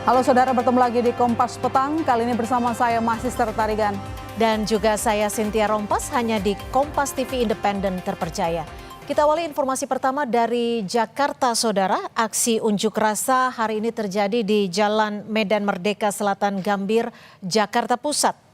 Halo saudara, bertemu lagi di Kompas Petang. Kali ini bersama saya Mahsister Tarigan. Dan juga saya Cynthia Rompas, hanya di Kompas TV Independen terpercaya. Kita awali informasi pertama dari Jakarta, saudara. Aksi unjuk rasa hari ini terjadi di Jalan Medan Merdeka Selatan Gambir, Jakarta Pusat.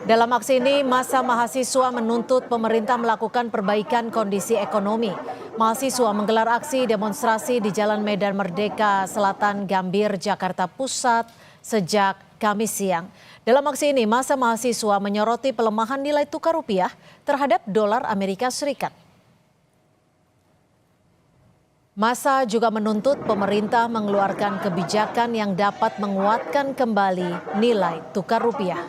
Dalam aksi ini, massa mahasiswa menuntut pemerintah melakukan perbaikan kondisi ekonomi. Mahasiswa menggelar aksi demonstrasi di Jalan Medan Merdeka Selatan Gambir, Jakarta Pusat sejak Kamis siang. Dalam aksi ini, massa mahasiswa menyoroti pelemahan nilai tukar rupiah terhadap dolar Amerika Serikat. Massa juga menuntut pemerintah mengeluarkan kebijakan yang dapat menguatkan kembali nilai tukar rupiah.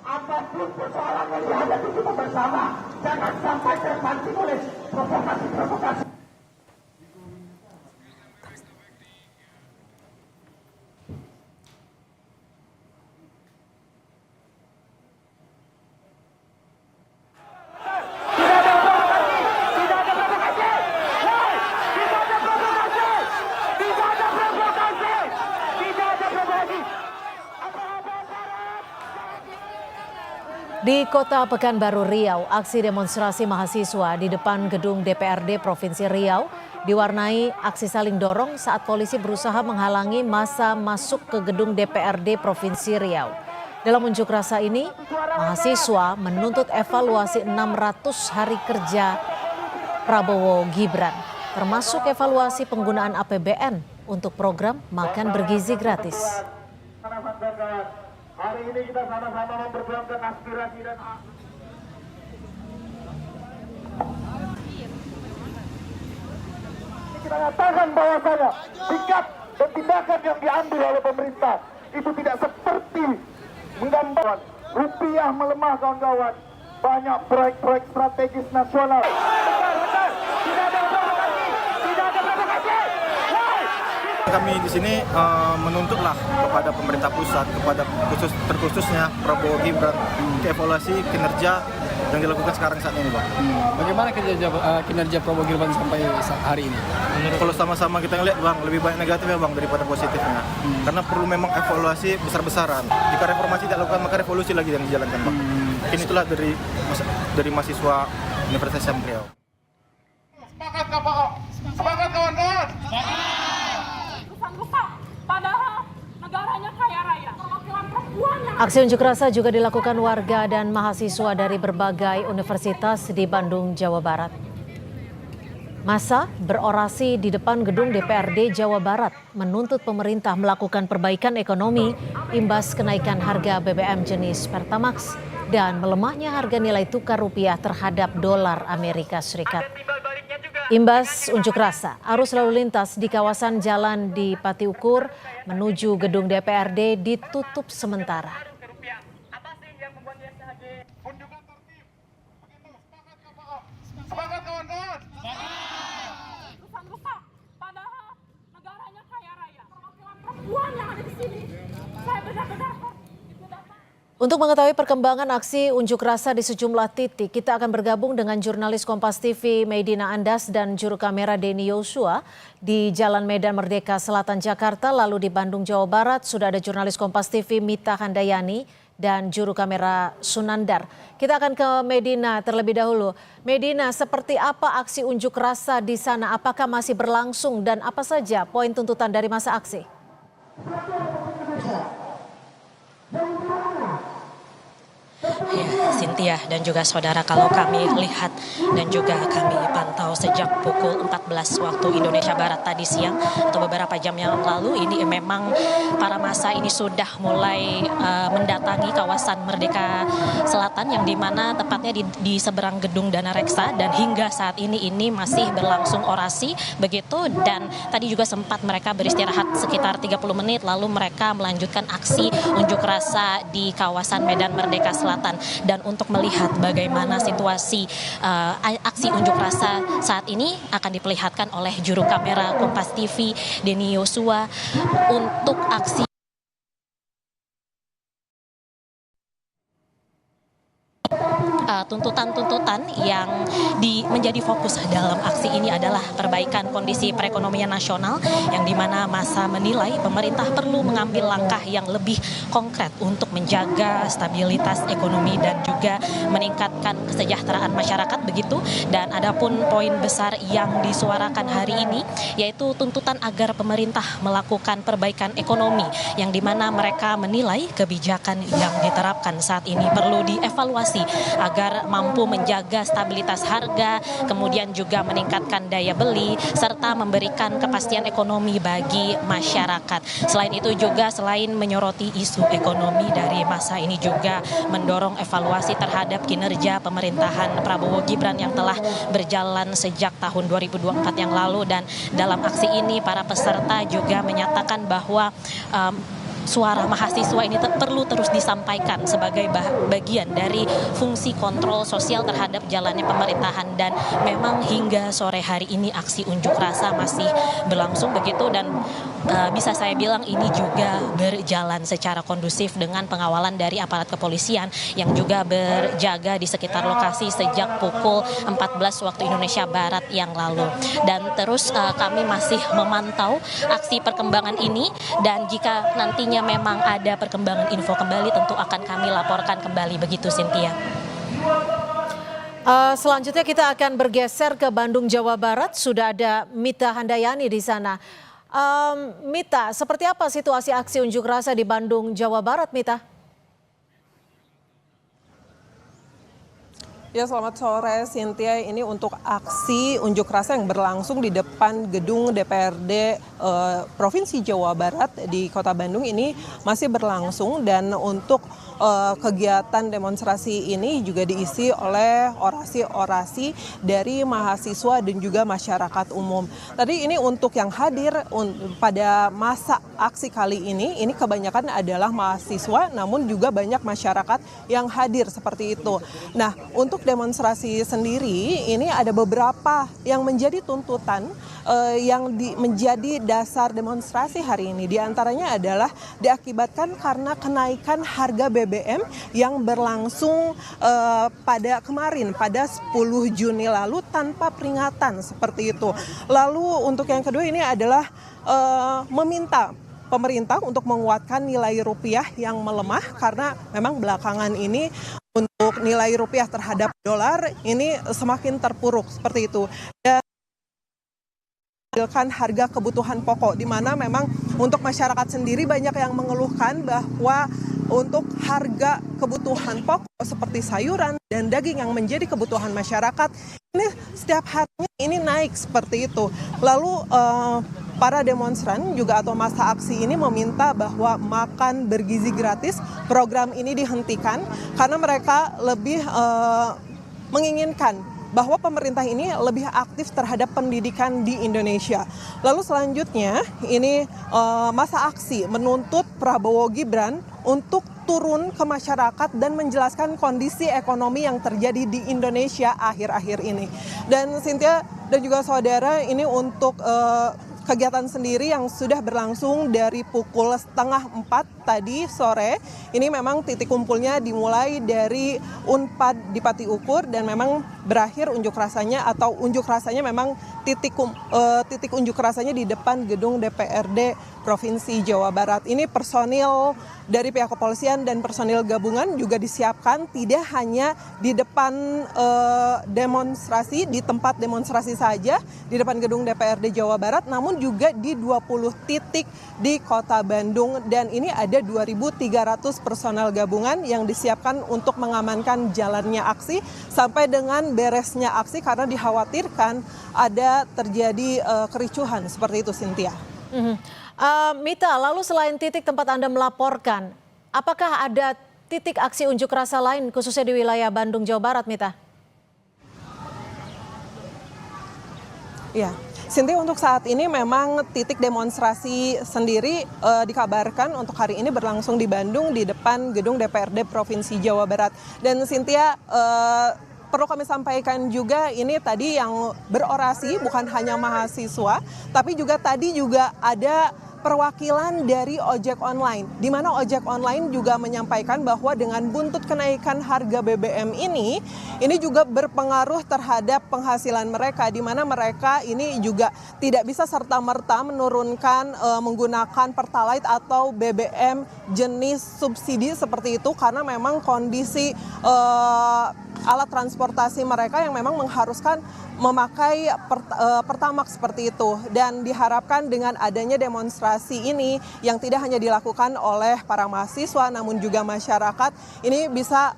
Apapun persoalan yang dihadapi kita bersama, jangan sampai terpancing oleh provokasi-provokasi. Di Kota Pekanbaru Riau, aksi demonstrasi mahasiswa di depan gedung DPRD Provinsi Riau diwarnai aksi saling dorong saat polisi berusaha menghalangi massa masuk ke gedung DPRD Provinsi Riau. Dalam unjuk rasa ini, mahasiswa menuntut evaluasi 600 hari kerja Prabowo Gibran, termasuk evaluasi penggunaan APBN untuk program makan bergizi gratis. Hari ini kita sama-sama memperjuangkan aspirasi dan kita nyatakan bahwasanya sikap dan tindakan yang diambil oleh pemerintah itu tidak seperti menggambarkan rupiah melemah, kawan-kawan. Banyak proyek-proyek strategis nasional. Kami di sini menuntutlah kepada pemerintah pusat, kepada terkhususnya Prabowo Gibran, evaluasi kinerja yang dilakukan sekarang saat ini, Bang. Bagaimana kinerja Prabowo Gibran sampai hari ini? Kalau sama-sama kita ngelihat, Bang, lebih banyak negatifnya, Bang, daripada positifnya. Karena perlu memang evaluasi besar-besaran. Jika reformasi tidak dilakukan, maka revolusi lagi yang dijalankan, Bang. Ini itulah dari mahasiswa Universitas Islam Riau. Sepakat, Pak. Sepakat, kawan-kawan. Aksi unjuk rasa juga dilakukan warga dan mahasiswa dari berbagai universitas di Bandung, Jawa Barat. Massa berorasi di depan gedung DPRD Jawa Barat menuntut pemerintah melakukan perbaikan ekonomi imbas kenaikan harga BBM jenis Pertamax dan melemahnya harga nilai tukar rupiah terhadap dolar Amerika Serikat. Imbas unjuk rasa, arus lalu lintas di kawasan jalan di Pati Ukur menuju gedung DPRD ditutup sementara. Sepakat, kawan-kawan. Padahal negaranya kaya raya. Perwakilan perempuan yang ada di sini. Saya benar-benar. Untuk mengetahui perkembangan aksi unjuk rasa di sejumlah titik, kita akan bergabung dengan jurnalis Kompas TV Medina Andas dan juru kamera Denny Yosua di Jalan Medan Merdeka Selatan Jakarta. Lalu di Bandung, Jawa Barat sudah ada jurnalis Kompas TV Mita Handayani dan juru kamera Sunandar. Kita akan ke Medina terlebih dahulu. Medina, seperti apa aksi unjuk rasa di sana? Apakah masih berlangsung dan apa saja poin tuntutan dari masa aksi? Ya, Cynthia dan juga saudara, kalau kami lihat dan juga kami pantau sejak pukul 14 waktu Indonesia Barat tadi siang atau beberapa jam yang lalu, ini memang para massa ini sudah mulai mendatangi kawasan Merdeka Selatan yang dimana tepatnya di seberang gedung Dana Reksa, dan hingga saat ini masih berlangsung orasi begitu, dan tadi juga sempat mereka beristirahat sekitar 30 menit lalu mereka melanjutkan aksi unjuk rasa di kawasan Medan Merdeka Selatan. Dan untuk melihat bagaimana situasi aksi unjuk rasa saat ini akan diperlihatkan oleh juru kamera Kompas TV Denny Yosua untuk aksi tuntutan-tuntutan yang menjadi fokus dalam aksi ini adalah perbaikan kondisi perekonomian nasional, yang dimana massa menilai pemerintah perlu mengambil langkah yang lebih konkret untuk menjaga stabilitas ekonomi dan juga meningkatkan kesejahteraan masyarakat begitu. Dan adapun poin besar yang disuarakan hari ini yaitu tuntutan agar pemerintah melakukan perbaikan ekonomi, yang dimana mereka menilai kebijakan yang diterapkan saat ini perlu dievaluasi agar mampu menjaga stabilitas harga, kemudian juga meningkatkan daya beli, serta memberikan kepastian ekonomi bagi masyarakat. Selain itu juga, selain menyoroti isu ekonomi, dari masa ini juga mendorong evaluasi terhadap kinerja pemerintahan Prabowo Gibran yang telah berjalan sejak tahun 2024 yang lalu. Dan dalam aksi ini para peserta juga menyatakan bahwa suara mahasiswa ini perlu terus disampaikan sebagai bagian dari fungsi kontrol sosial terhadap jalannya pemerintahan. Dan memang hingga sore hari ini aksi unjuk rasa masih berlangsung begitu, dan bisa saya bilang ini juga berjalan secara kondusif dengan pengawalan dari aparat kepolisian yang juga berjaga di sekitar lokasi sejak pukul 14 waktu Indonesia Barat yang lalu. Dan terus kami masih memantau aksi perkembangan ini, dan jika nantinya memang ada perkembangan info kembali tentu akan kami laporkan kembali, begitu Cynthia. Selanjutnya kita akan bergeser ke Bandung, Jawa Barat. Sudah ada Mita Handayani di sana. Mita, seperti apa situasi aksi unjuk rasa di Bandung, Jawa Barat, Mita? Ya, selamat sore Cynthia. Ini untuk aksi unjuk rasa yang berlangsung di depan gedung DPRD Provinsi Jawa Barat di Kota Bandung ini masih berlangsung, dan untuk kegiatan demonstrasi ini juga diisi oleh orasi-orasi dari mahasiswa dan juga masyarakat umum. Tadi ini untuk yang hadir pada masa aksi kali ini kebanyakan adalah mahasiswa, namun juga banyak masyarakat yang hadir seperti itu. Nah, untuk demonstrasi sendiri ini ada beberapa yang menjadi tuntutan yang menjadi dasar demonstrasi hari ini. Di antaranya adalah diakibatkan karena kenaikan harga BBM yang berlangsung pada kemarin, pada 10 Juni lalu tanpa peringatan seperti itu. Lalu untuk yang kedua ini adalah meminta pemerintah untuk menguatkan nilai rupiah yang melemah, karena memang belakangan ini untuk nilai rupiah terhadap dolar ini semakin terpuruk seperti itu. Dan harga kebutuhan pokok, di mana memang untuk masyarakat sendiri banyak yang mengeluhkan bahwa untuk harga kebutuhan pokok seperti sayuran dan daging yang menjadi kebutuhan masyarakat ini setiap harinya ini naik seperti itu. Lalu para demonstran juga atau massa aksi ini meminta bahwa makan bergizi gratis, program ini dihentikan karena mereka lebih menginginkan bahwa pemerintah ini lebih aktif terhadap pendidikan di Indonesia. Lalu selanjutnya ini massa aksi menuntut Prabowo Gibran untuk turun ke masyarakat dan menjelaskan kondisi ekonomi yang terjadi di Indonesia akhir-akhir ini. Dan Cynthia dan juga saudara, ini untuk kegiatan sendiri yang sudah berlangsung dari pukul 3:30 tadi sore. Ini memang titik kumpulnya dimulai dari Unpad di Pati Ukur, dan memang berakhir unjuk rasanya memang titik unjuk rasanya di depan gedung DPRD Provinsi Jawa Barat. Ini personil dari pihak kepolisian dan personil gabungan juga disiapkan tidak hanya di depan demonstrasi, di tempat demonstrasi saja di depan gedung DPRD Jawa Barat, namun juga di 20 titik di Kota Bandung. Dan ini ada 2.300 personel gabungan yang disiapkan untuk mengamankan jalannya aksi sampai dengan beresnya aksi, karena dikhawatirkan ada terjadi kericuhan seperti itu, Cynthia. Mita, lalu selain titik tempat Anda melaporkan, apakah ada titik aksi unjuk rasa lain khususnya di wilayah Bandung, Jawa Barat, Mita? Ya, Cynthia, untuk saat ini memang titik demonstrasi sendiri dikabarkan untuk hari ini berlangsung di Bandung di depan gedung DPRD Provinsi Jawa Barat. Dan Cynthia, perlu kami sampaikan juga, ini tadi yang berorasi bukan hanya mahasiswa, tapi juga tadi juga ada perwakilan dari ojek online, di mana ojek online juga menyampaikan bahwa dengan buntut kenaikan harga BBM ini juga berpengaruh terhadap penghasilan mereka, di mana mereka ini juga tidak bisa serta-merta menurunkan menggunakan Pertalite atau BBM jenis subsidi seperti itu, karena memang kondisi alat transportasi mereka yang memang mengharuskan memakai Pertamax seperti itu. Dan diharapkan dengan adanya demonstrasi ini yang tidak hanya dilakukan oleh para mahasiswa namun juga masyarakat, ini bisa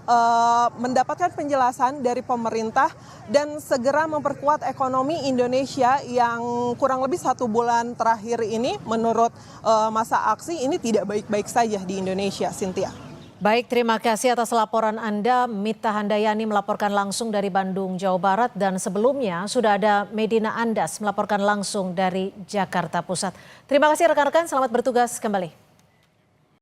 mendapatkan penjelasan dari pemerintah dan segera memperkuat ekonomi Indonesia yang kurang lebih 1 bulan terakhir ini menurut masa aksi ini tidak baik-baik saja di Indonesia, Cynthia. Baik, terima kasih atas laporan Anda. Mita Handayani melaporkan langsung dari Bandung, Jawa Barat. Dan sebelumnya sudah ada Medina Andas melaporkan langsung dari Jakarta Pusat. Terima kasih rekan-rekan, selamat bertugas kembali.